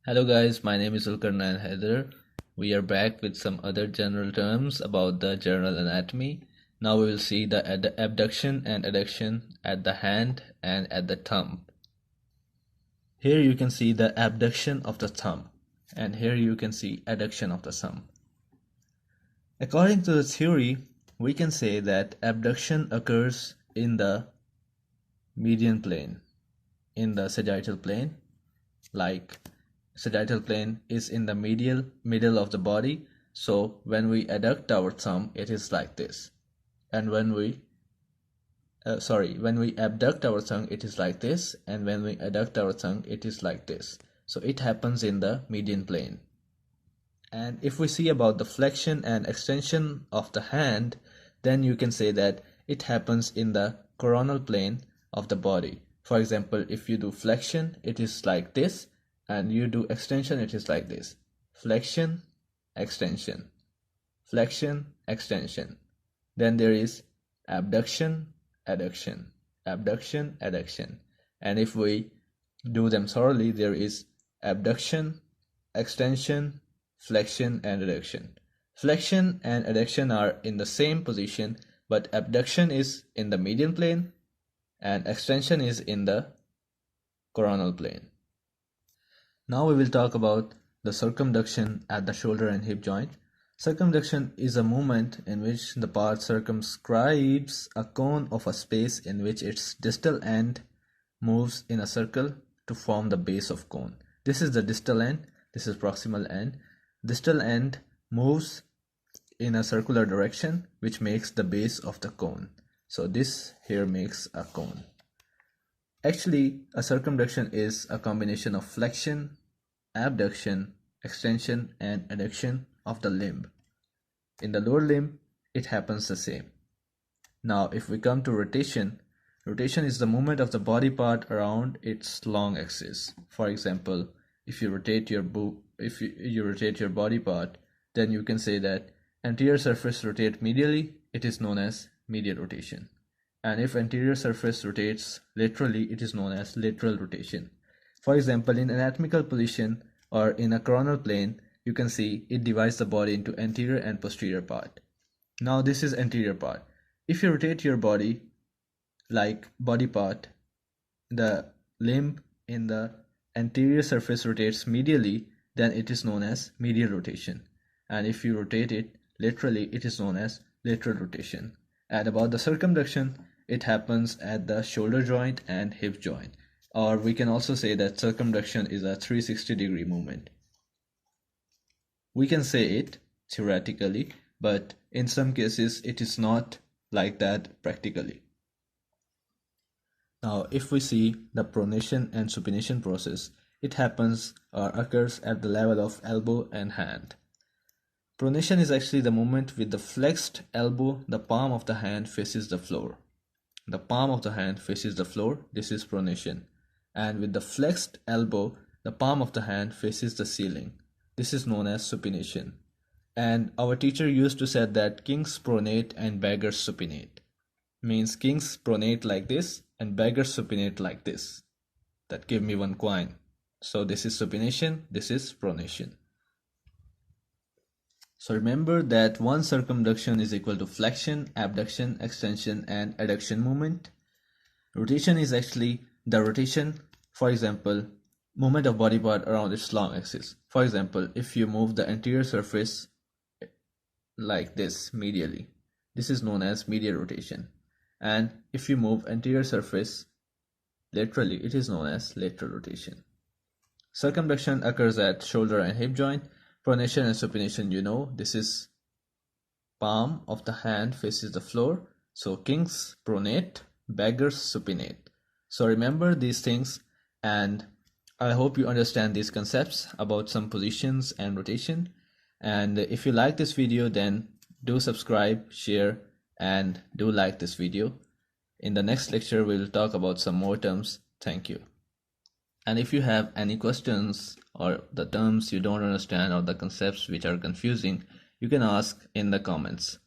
Hello guys, my name is Zulkarnain and Haider. We are back with some other general terms about the general anatomy. Now we will see the abduction and adduction at the hand and at the thumb. Here you can see the abduction of the thumb, and here you can see adduction of the thumb. According to the theory, we can say that abduction occurs in the median plane, in the sagittal plane, like sagittal plane is in the middle of the body, so when we adduct our thumb it is like this, and when we abduct our tongue it is like this, and when we adduct our tongue it is like this. So it happens in the median plane. And if we see about the flexion and extension of the hand, then you can say that it happens in the coronal plane of the body. For example, if you do flexion it is like this, and you do extension it is like this: flexion, extension, flexion, extension. Then there is abduction, adduction, abduction, adduction. And if we do them thoroughly, there is abduction, extension, flexion, and adduction. Flexion and adduction are in the same position, but abduction is in the median plane and extension is in the coronal plane. Now we will talk about the circumduction at the shoulder and hip joint. Circumduction is a movement in which the part circumscribes a cone of a space in which its distal end moves in a circle to form the base of cone. This is the distal end, this is proximal end. Distal end moves in a circular direction which makes the base of the cone. So this here makes a cone. Actually, a circumduction is a combination of flexion, abduction, extension, and adduction of the limb. In the lower limb, it happens the same. Now, if we come to rotation, rotation is the movement of the body part around its long axis. For example, if you rotate your body part, then you can say that anterior surface rotates medially, it is known as medial rotation. And if anterior surface rotates laterally, it is known as lateral rotation. For example, in anatomical position or in a coronal plane, you can see it divides the body into anterior and posterior part. Now this is anterior part. If you rotate your body like body part, the limb in the anterior surface rotates medially, then it is known as medial rotation. And if you rotate it laterally, it is known as lateral rotation. And about the circumduction, it happens at the shoulder joint and hip joint. Or we can also say that circumduction is a 360-degree movement. We can say it theoretically, but in some cases it is not like that practically. Now, if we see the pronation and supination process, it happens or occurs at the level of elbow and hand. Pronation is actually the movement with the flexed elbow, the palm of the hand faces the floor. The palm of the hand faces the floor, this is pronation. And with the flexed elbow, the palm of the hand faces the ceiling. This is known as supination. And our teacher used to say that kings pronate and beggars supinate. Means kings pronate like this and beggars supinate like this. That give me one coin. So this is supination, this is pronation. So remember that one circumduction is equal to flexion, abduction, extension, and adduction movement. Rotation is actually the rotation, for example, movement of body part around its long axis. For example, if you move the anterior surface like this medially, this is known as medial rotation. And if you move anterior surface laterally, it is known as lateral rotation. Circumduction occurs at shoulder and hip joint. Pronation and supination, you know, this is palm of the hand faces the floor. So kings pronate, beggars supinate. So remember these things, and I hope you understand these concepts about some positions and rotation. And if you like this video, then do subscribe, share, and do like this video. In the next lecture, we will talk about some more terms. Thank you. And if you have any questions or the terms you don't understand or the concepts which are confusing, you can ask in the comments.